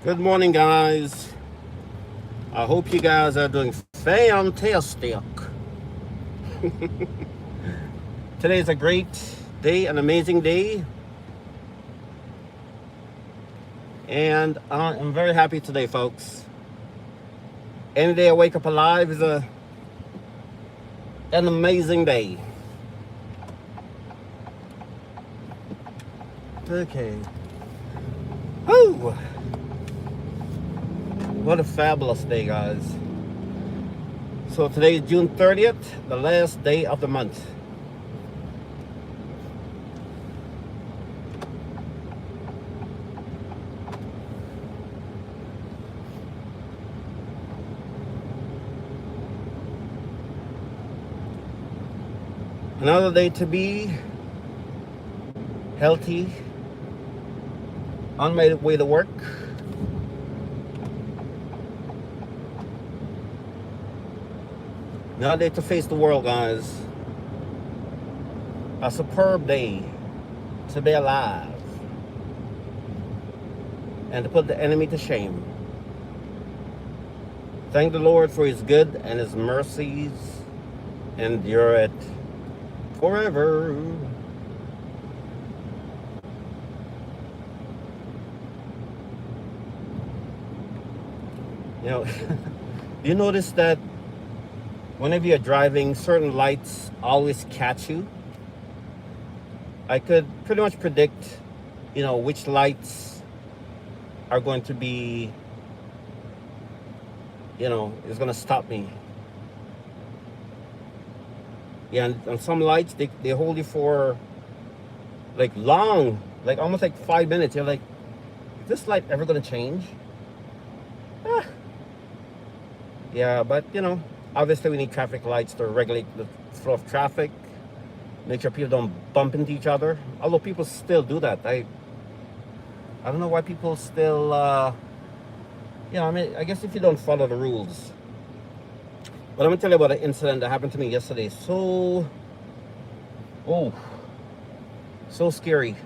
Good morning, guys. I hope you guys are doing fantastic. Today is a great day, an amazing day, and I am very happy today, folks. Any day I wake up alive is an amazing day. Okay. Woo! What a fabulous day, guys. So today is June 30th, the last day of the month. Another day to be healthy, on my way to work. Another day to face the world, guys. A superb day to be alive and to put the enemy to shame. Thank the Lord for his good and his mercies endure it forever. You know, do you notice that whenever you're driving, certain lights always catch you? I could pretty much predict, which lights are going to be, is going to stop me. Yeah, and some lights, they hold you for like long, like almost like 5 minutes. You're like, is this light ever going to change? Ah. Yeah, but obviously we need traffic lights to regulate the flow of traffic, make sure people don't bump into each other. Although people still do that. I don't know why people still, I guess if you don't follow the rules. But I'm going to tell you about an incident that happened to me yesterday. So scary.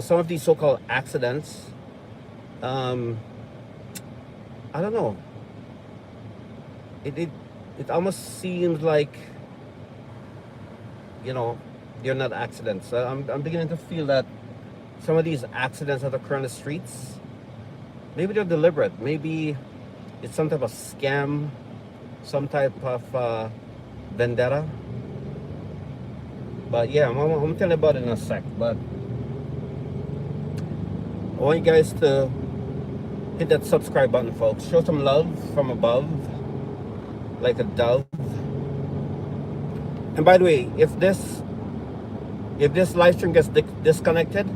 Some of these so-called accidents, I don't know. It almost seems like, they're not accidents. I'm beginning to feel that some of these accidents that occur in the streets, maybe they're deliberate. Maybe it's some type of scam, some type of vendetta. But yeah, I'm telling you about it in a sec. But I want you guys to hit that subscribe button, folks. Show some love from above, like a dove. And by the way, if this live stream gets disconnected,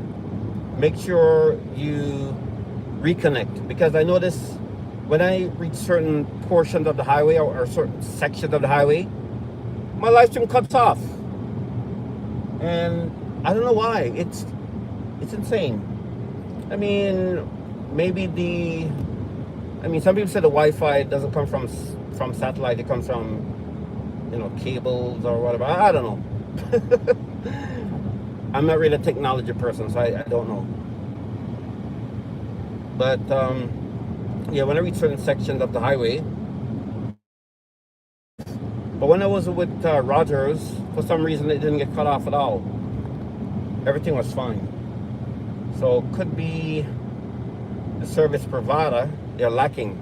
make sure you reconnect, because I notice when I reach certain portions of the highway or certain sections of the highway, my live stream cuts off, and I don't know why. It's insane. I mean, some people say the Wi-Fi doesn't come from satellite; it comes from cables or whatever. I don't know. I'm not really a technology person, so I don't know. But yeah, when I reach certain sections of the highway. But when I was with Rogers, for some reason it didn't get cut off at all. Everything was fine. So could be the service provider, they're lacking.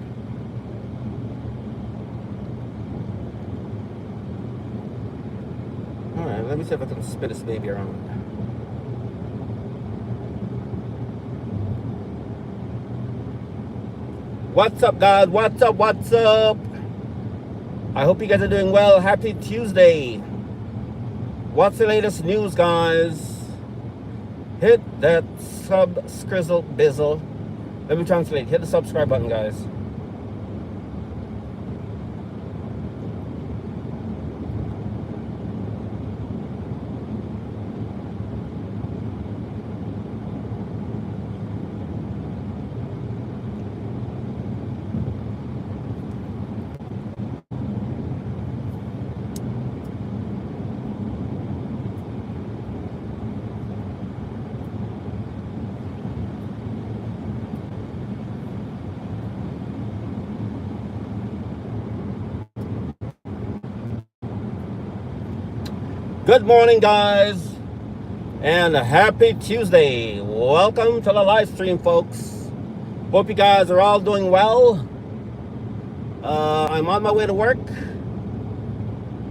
All right, let me see if I can spin this baby around. What's up, guys? What's up? What's up? I hope you guys are doing well. Happy Tuesday. What's the latest news, guys? Hit that scrizzle bizzle. Let me translate. Hit the subscribe button, guys. Good morning, guys, and a happy Tuesday. Welcome to the live stream, folks. Hope you guys are all doing well. I'm on my way to work.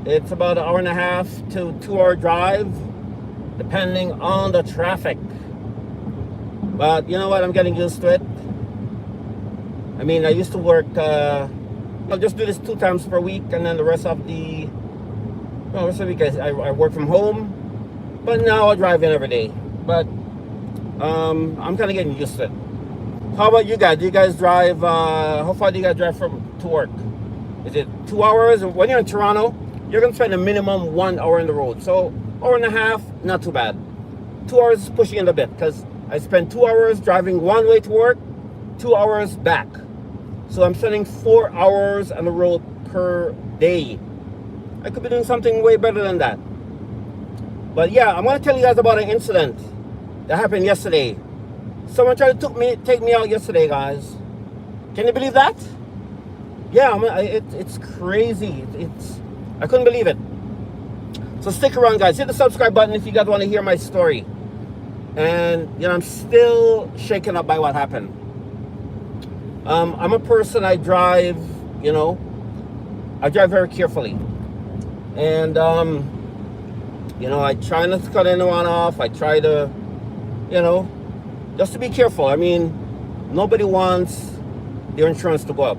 It's about an hour and a half to 2 hour drive, depending on the traffic. But you know what? I'm getting used to it. I mean, I used to work, I'll just do this 2 times per week, and then the rest of the week I work from home. But now I drive in every day. But I'm kind of getting used to it. How about you guys? Do you guys drive, how far do you guys drive to work? Is it 2 hours? When you're in Toronto, you're going to spend a minimum 1 hour on the road. So, hour and a half, not too bad. 2 hours is pushing it a bit because I spend 2 hours driving one way to work, 2 hours back. So I'm spending 4 hours on the road per day. I could be doing something way better than that. But yeah, I'm going to tell you guys about an incident that happened yesterday. Someone tried to take me out yesterday, guys. Can you believe that? Yeah, it's crazy. I couldn't believe it. So stick around, guys. Hit the subscribe button if you guys want to hear my story. And, I'm still shaken up by what happened. I'm a person, I drive, I drive very carefully. And, I try not to cut anyone off. I try to, just to be careful. I mean, nobody wants their insurance to go up.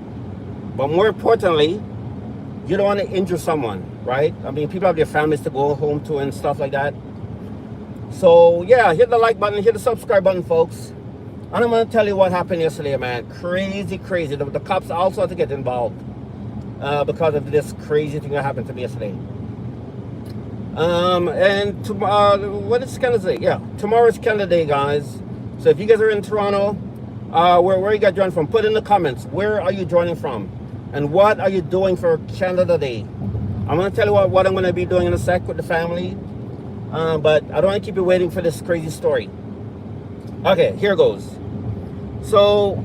But more importantly, you don't want to injure someone, right? I mean, people have their families to go home to and stuff like that. So, yeah, hit the like button, hit the subscribe button, folks. And I'm going to tell you what happened yesterday, man. Crazy. The cops also had to get involved because of this crazy thing that happened to me yesterday. And tomorrow, what is Canada Day? Yeah, tomorrow's Canada Day, guys. So if you guys are in Toronto, where you guys joining from, put in the comments. Where are you joining from? And what are you doing for Canada Day? I'm going to tell you what I'm going to be doing in a sec with the family. But I don't want to keep you waiting for this crazy story. Okay, here goes. So,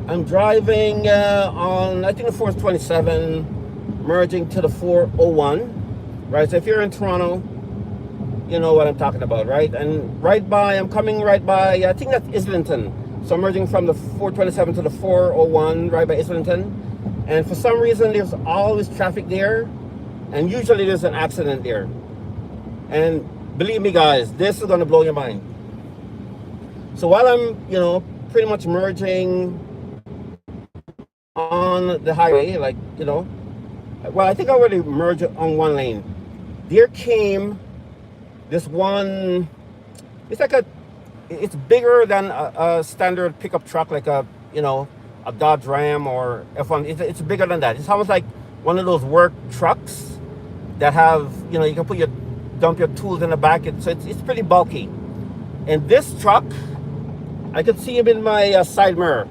I'm driving on, I think, the 427, merging to the 401. Right, so if you're in Toronto, you know what I'm talking about, right? And I'm coming right by, I think that's Islington. So I'm merging from the 427 to the 401, right by Islington. And for some reason, there's always traffic there. And usually there's an accident there. And believe me, guys, this is going to blow your mind. So while I'm, pretty much merging on the highway, well, I think I already merged on one lane. There came this one, it's bigger than a standard pickup truck, like a Dodge Ram or F1. It's bigger than that. It's almost like one of those work trucks that have, you can dump your tools in the back. So it's pretty bulky. And this truck, I could see him in my side mirror,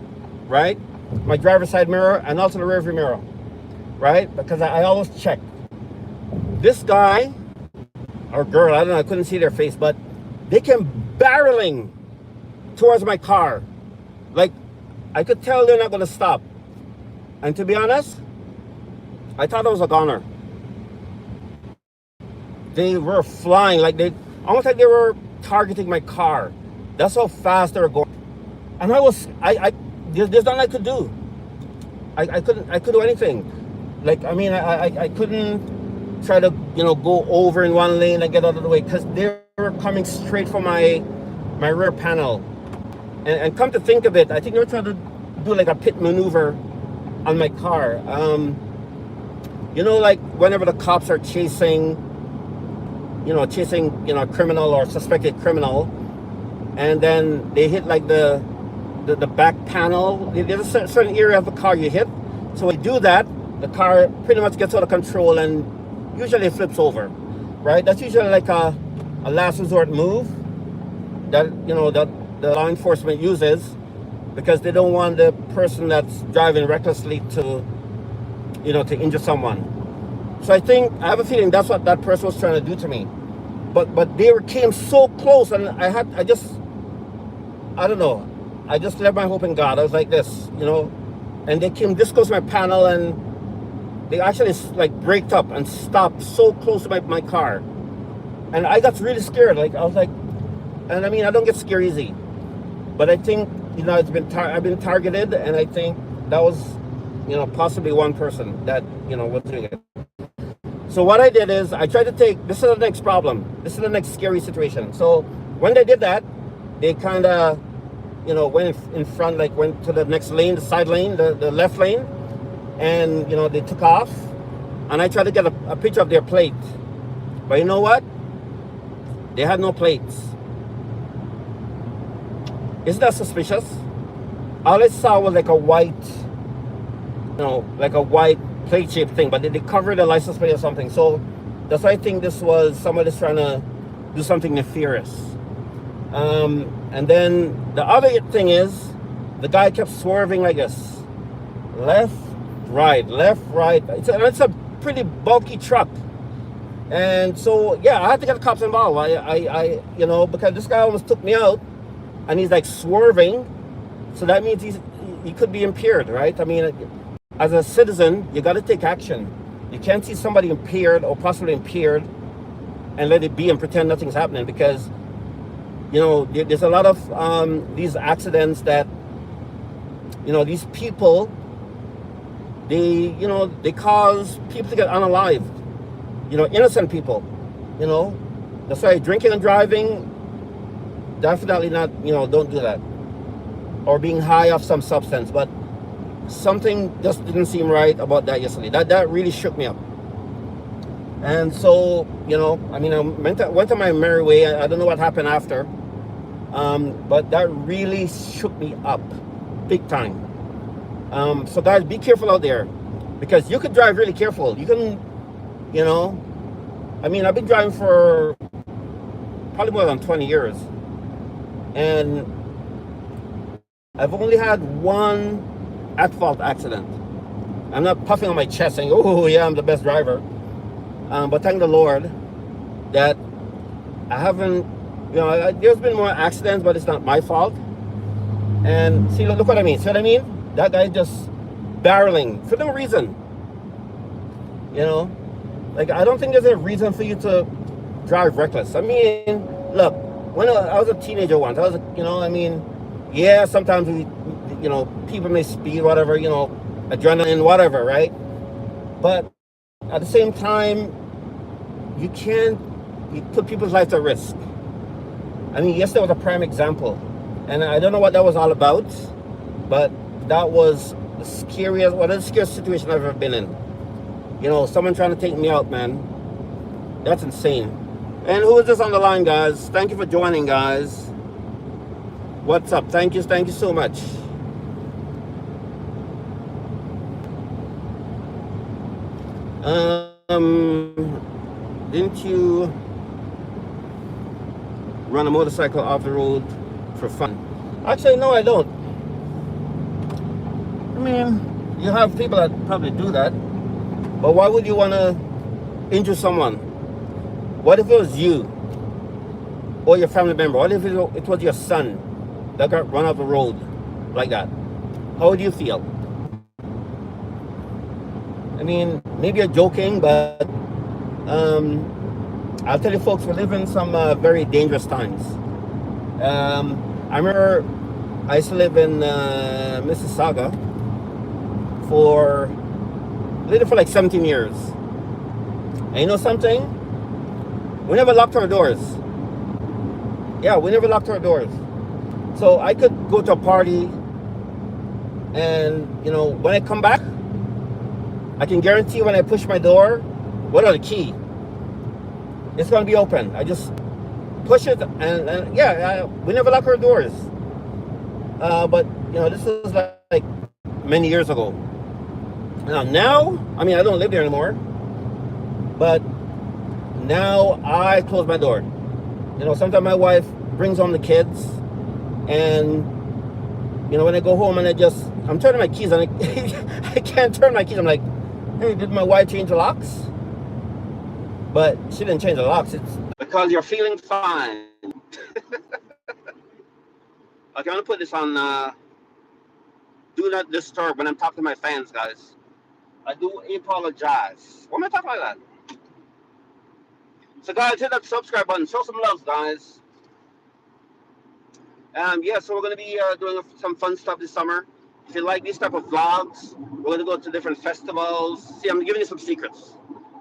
right? My driver's side mirror and also the rear view mirror, right? Because I always check. This guy or girl, I don't know, I couldn't see their face, but they came barreling towards my car. Like, I could tell they're not going to stop. And to be honest, I thought it was a goner. They were flying, almost like they were targeting my car. That's how fast they were going. And there's nothing I could do. I couldn't do anything. I couldn't try to, go over in one lane and get out of the way because they were coming straight for my rear panel. And come to think of it, I think they were trying to do like a pit maneuver on my car. Whenever the cops are chasing a criminal or suspected criminal, and then they hit like the back panel. There's a certain area of the car you hit. So when you do that, the car pretty much gets out of control and usually it flips over, right? That's usually like a last resort move that, that the law enforcement uses because they don't want the person that's driving recklessly to injure someone. So I have a feeling that's what that person was trying to do to me. But they came so close, and I don't know. I just left my hope in God. I was like this, and they came this close to my panel, and they actually braked up and stopped so close to my car. And I got really scared. Like I was like, and I mean, I don't get scared easy, but I think, you know, I've been targeted, and I think that was, you know, possibly one person that, you know, was doing it. So what I did is I tried to take. This is the next problem. This is the next scary situation. So when they did that, they kind of, you know, went in front, like went to the next lane, the side lane, the left lane, and, you know, they took off. And I tried to get a picture of their plate, but you know what? They had no plates. Isn't that suspicious? All I saw was like a white, you know, like a white plate shaped thing, but they covered the license plate or something. So that's why I think this was somebody's trying to do something nefarious. And then the other thing is, the guy kept swerving like this, left, right, left, right. It's a pretty bulky truck. And so, yeah, I had to get the cops involved. You know, because this guy almost took me out, and he's like swerving. So that means he could be impaired, right? I mean, as a citizen, you got to take action. You can't see somebody impaired or possibly impaired and let it be and pretend nothing's happening, because, you know, there's a lot of these accidents that, you know, these people, you know, they cause people to get unalived. You know, innocent people. You know, that's why drinking and driving, definitely not. You know, don't do that. Or being high off some substance. But something just didn't seem right about that yesterday. That really shook me up. And so, you know, I mean, I went to my merry way. I don't know what happened after, but that really shook me up, big time. So guys, be careful out there, because you could drive really careful. You can, you know, I mean, I've been driving for probably more than 20 years, and I've only had one at-fault accident. I'm not puffing on my chest saying, oh yeah, I'm the best driver. But thank the Lord that I haven't, you know, there's been more accidents, but it's not my fault. And see, look what I mean. See what I mean? That guy just barreling for no reason. You know, like, I don't think there's a reason for you to drive reckless. I mean, look, when I was a teenager once, I was, you know, I mean, yeah, sometimes we, you know, people may speed, whatever, you know, adrenaline, whatever, right? But at the same time, you can't put people's lives at risk. I mean, yesterday was a prime example, and I don't know what that was all about, but that was the scariest, one of the scariest situations I've ever been in. You know, someone trying to take me out, man. That's insane. And who is this on the line, guys? Thank you for joining, guys. What's up? Thank you so much. Didn't you run a motorcycle off the road for fun? Actually, no, I don't. I mean, you have people that probably do that, but why would you want to injure someone? What if it was you or your family member? What if it was your son that got run off the road like that? How would you feel? I mean, maybe you're joking, but I'll tell you folks, we live in some very dangerous times. I remember I used to live in Mississauga for like 17 years. And you know something? We never locked our doors. Yeah, we never locked our doors. So I could go to a party, and, you know, when I come back, I can guarantee when I push my door, without a key, it's going to be open. I just push it, and yeah, we never lock our doors. But, you know, this was like many years ago. Now, I mean, I don't live there anymore, but now I close my door. You know, sometimes my wife brings home the kids, and, you know, when I go home and I'm turning my keys, and I can't turn my keys. I'm like, hey, did my wife change the locks? But she didn't change the locks. It's because you're feeling fine. Okay, I'm gonna put this on do not disturb when I'm talking to my fans, guys. I do apologize. Why am I talking like that? So guys, hit that subscribe button. Show some love, guys. Yeah, so we're going to be doing some fun stuff this summer. If you like these type of vlogs, we're going to go to different festivals. See, I'm giving you some secrets.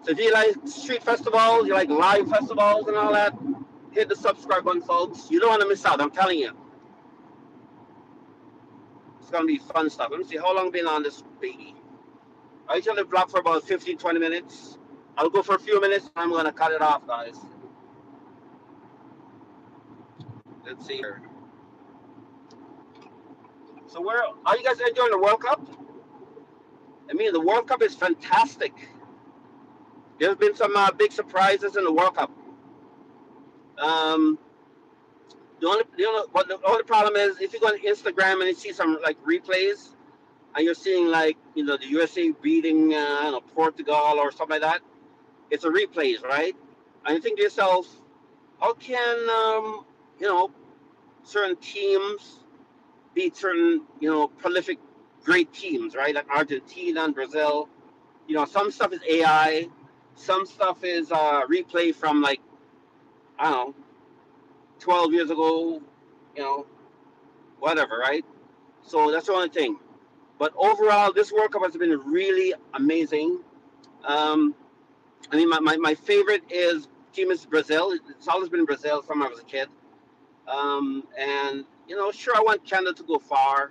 So if you like street festivals, you like live festivals and all that, hit the subscribe button, folks. You don't want to miss out. I'm telling you, it's going to be fun stuff. Let me see how long I've been on this baby. I usually vlog for about 15, 20 minutes. I'll go for a few minutes and I'm going to cut it off, guys. Let's see here. So where are you guys enjoying the World Cup? I mean, the World Cup is fantastic. There's been some big surprises in the World Cup. Um, the only problem is if you go on Instagram and you see some like replays, and you're seeing like the USA beating Portugal or something like that. It's a replays, right? And you think to yourself, how can certain teams beat certain prolific great teams, right? Like Argentina and Brazil. Some stuff is AI, some stuff is replay from like I don't know 12 years ago, you know, whatever, right? So that's the only thing. But overall, this World Cup has been really amazing. Um, I mean, my favorite team is Brazil. It's always been Brazil from when I was a kid. And sure, I want Canada to go far,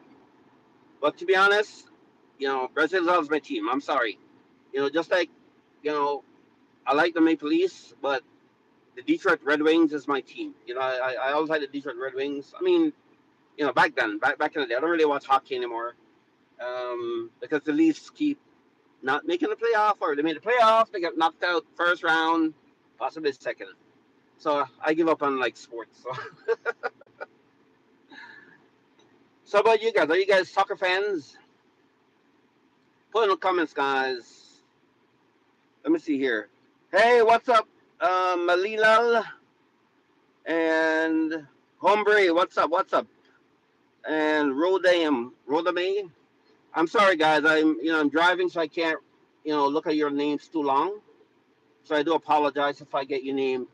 but to be honest, Brazil is always my team. I'm sorry. Just like you know, I like the Maple Leafs, but the Detroit Red Wings is my team. I always like the Detroit Red Wings. I mean, back then, back in the day, I don't really watch hockey anymore because the Leafs keep not making the playoff, or they made the playoff, they got knocked out first round, possibly second. So I give up on like sports. So, so about you guys? Are you guys soccer fans? Put in the comments, guys. Let me see here. Hey, what's up, Malilal and Hombre? What's up? What's up? And Rodame. I'm sorry, guys. I'm driving, so I can't look at your names too long. So I do apologize if I get your name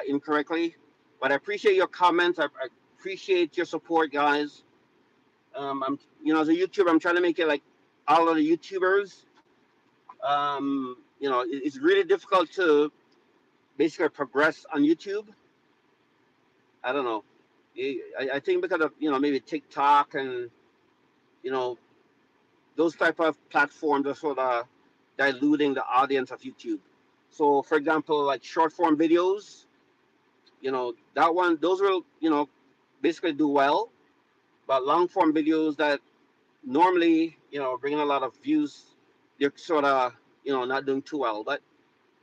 incorrectly. But I appreciate your comments. I appreciate your support, guys. I'm as a YouTuber, I'm trying to make it like all of the YouTubers. It's really difficult to basically progress on YouTube. I don't know. I think because of maybe TikTok and you know those type of platforms are sort of diluting the audience of YouTube. So, for example, like short form videos, that one, those will basically do well, but long form videos that normally bringing a lot of views, they're sort of not doing too well. But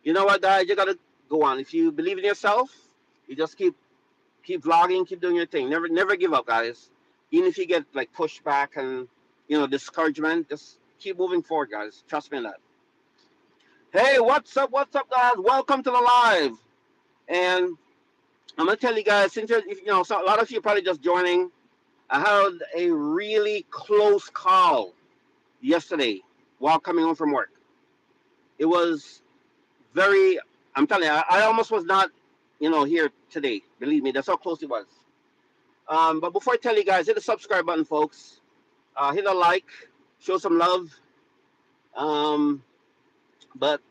you know what, guys, you gotta go on. If you believe in yourself, you just keep vlogging, keep doing your thing. Never give up, guys. Even if you get like pushback and discouragement, just keep moving forward, guys. Trust me in that. Hey, what's up? What's up, guys? Welcome to the live. And I'm gonna tell you guys, since so a lot of you are probably just joining. I had a really close call yesterday while coming home from work. It was very. I'm telling you, I almost was not, here today. Believe me, that's how close it was. But before I tell you guys, hit the subscribe button, folks. Hit a like, show some love. Um, but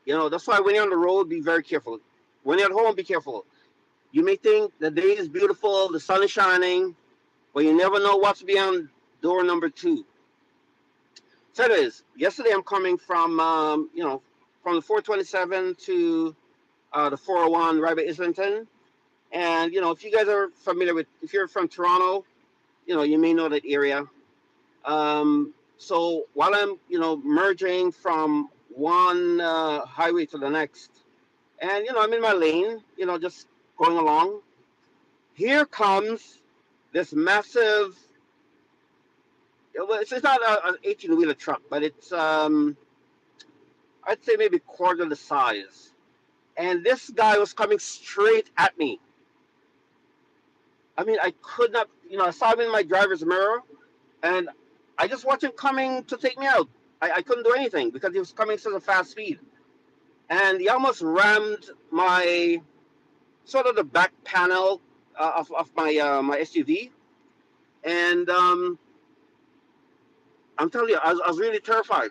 that's why when you're on the road, be very careful. When you're at home, be careful. You may think the day is beautiful, the sun is shining, but you never know what's beyond door number two. So, anyways, yesterday I'm coming from from the 427 to the 401 right by Islington. And if you guys are familiar with, if you're from Toronto, you may know that area. So while I'm merging from one highway to the next, and I'm in my lane, just going along. Here comes this massive. Well, it's not an 18-wheeler truck, but it's I'd say maybe quarter the size. And this guy was coming straight at me. I mean, I could not, I saw him in my driver's mirror, and I just watched him coming to take me out. I couldn't do anything because he was coming such a fast speed. and he almost rammed my sort of the back panel of my SUV. And I'm telling you, I was really terrified.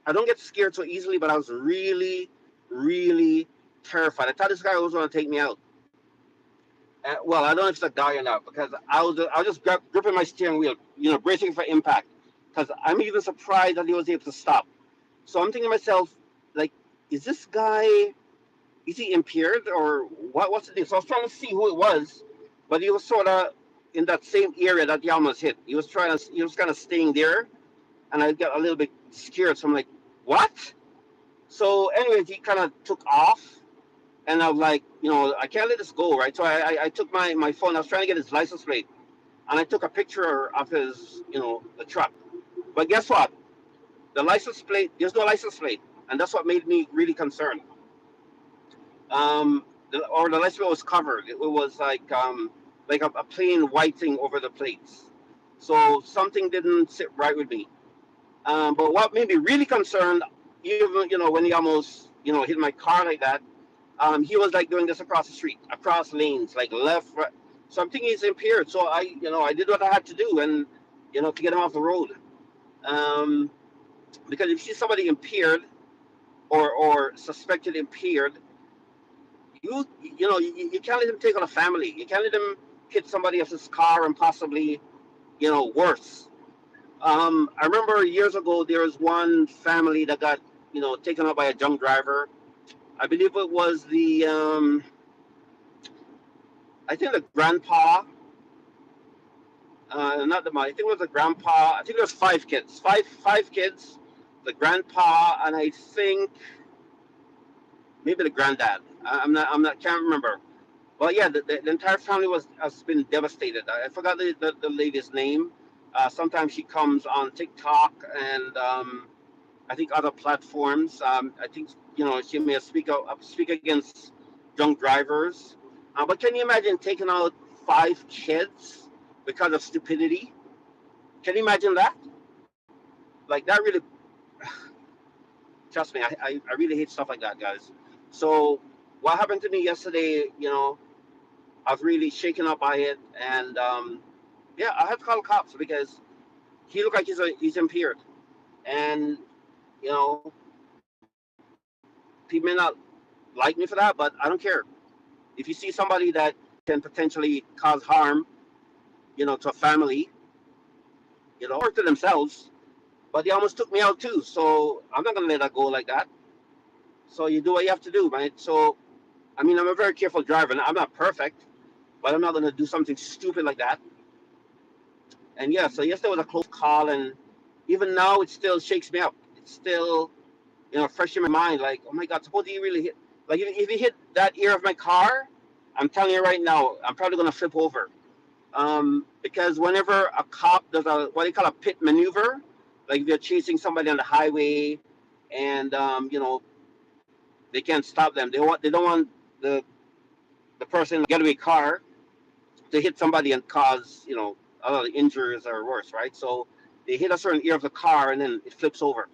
I don't get scared so easily, but I was really, really terrified. I thought this guy was going to take me out. Well, I don't know if it's a guy or not because I was just gripping my steering wheel, bracing for impact. Because I'm even surprised that he was able to stop. So I'm thinking to myself, like, is this guy, is he impaired or what? What's the deal? So I was trying to see who it was, but he was sort of in that same area that he almost hit. He was kind of staying there, and I got a little bit scared. So I'm like, what? So, anyways, he kind of took off, and I was like, I can't let this go, right? So I took my phone. I was trying to get his license plate, and I took a picture of his, the truck. But guess what? The license plate, there's no license plate, and that's what made me really concerned. The license plate was covered. It was like a plain white thing over the plates. So something didn't sit right with me. But what made me really concerned, even when he almost hit my car like that, he was like doing this across the street, across lanes, like left, right. So I'm thinking he's impaired. So I did what I had to do, and to get him off the road. Um, because if you see somebody impaired or suspected impaired, you can't let them take on a family. You can't let them hit somebody else's car and possibly worse. I remember years ago there was one family that got taken out by a drunk driver. I believe it was I think the grandpa, not the mom. I think it was the grandpa. I think there was five kids, five kids, the grandpa, and I think maybe the granddad. I'm not, can't remember. But yeah, the entire family has been devastated. I forgot the lady's name. Sometimes she comes on TikTok and I think other platforms. I think she may speak against drunk drivers. But can you imagine taking out five kids because of stupidity? Can you imagine that? Like that really, trust me, I really hate stuff like that, guys. So what happened to me yesterday, I was really shaken up by it, and yeah, I had to call the cops because he looked like he's impaired, and you know, people may not like me for that, but I don't care. If you see somebody that can potentially cause harm, to a family, or to themselves, but they almost took me out too, so I'm not gonna let that go like that. So you do what you have to do, right? So I mean, I'm a very careful driver, and I'm not perfect, but I'm not gonna do something stupid like that. And yeah, so yesterday was a close call, and even now it still shakes me up. It's still, fresh in my mind. Like, oh my God, suppose he really hit. Like, if he hit that ear of my car, I'm telling you right now, I'm probably gonna flip over. Because whenever a cop does a what they call a pit maneuver, like if they're chasing somebody on the highway, and they can't stop them. They don't want the person in the getaway car to hit somebody and cause other injuries or worse, right? So they hit a certain ear of the car and then it flips over.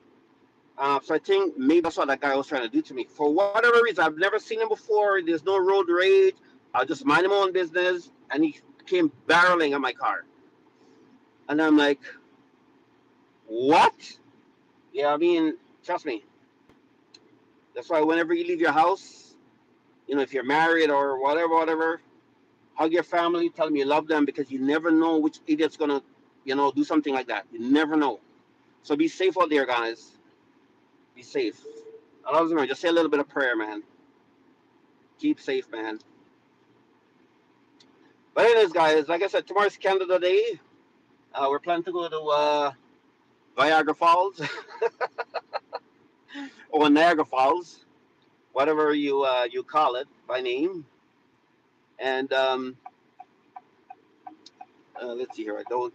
So I think maybe that's what that guy was trying to do to me. For whatever reason, I've never seen him before. There's no road rage. I just mind my own business, and he came barreling at my car, and I'm like, what? Yeah, I mean, trust me. That's why whenever you leave your house, if you're married or whatever, hug your family, tell them you love them because you never know which idiot's gonna, do something like that. You never know. So be safe out there, guys. Be safe. I love you, just say a little bit of prayer, man. Keep safe, man. But anyways, guys, like I said, tomorrow's Canada Day. We're planning to go to Viagra Falls or Niagara Falls, whatever you call it by name. And let's see here. I don't.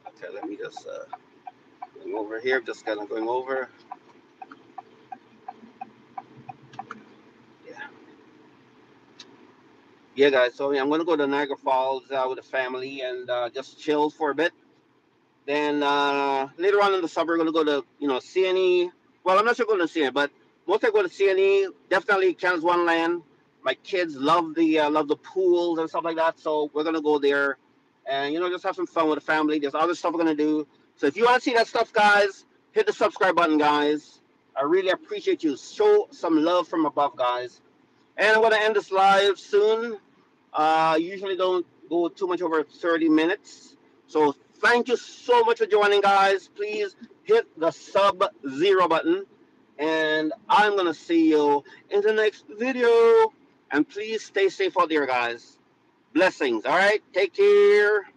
Okay, let me just going over here. Just kind of going over. Yeah, yeah, guys. So yeah, I'm gonna go to Niagara Falls with the family and just chill for a bit. Then later on in the summer, we're gonna go to CNE. Well, I'm not sure going to see it, but most are going to CNE. Definitely Kansas Wonderland. My kids love the pools and stuff like that, so we're gonna go there, and just have some fun with the family. There's other stuff we're gonna do. So if you want to see that stuff, guys, hit the subscribe button, guys. I really appreciate you. Show some love from above, guys. And I'm gonna end this live soon. Usually don't go too much over 30 minutes. So thank you so much for joining, guys. Please hit the sub-zero button. And I'm going to see you in the next video. And please stay safe out there, guys. Blessings. All right. Take care.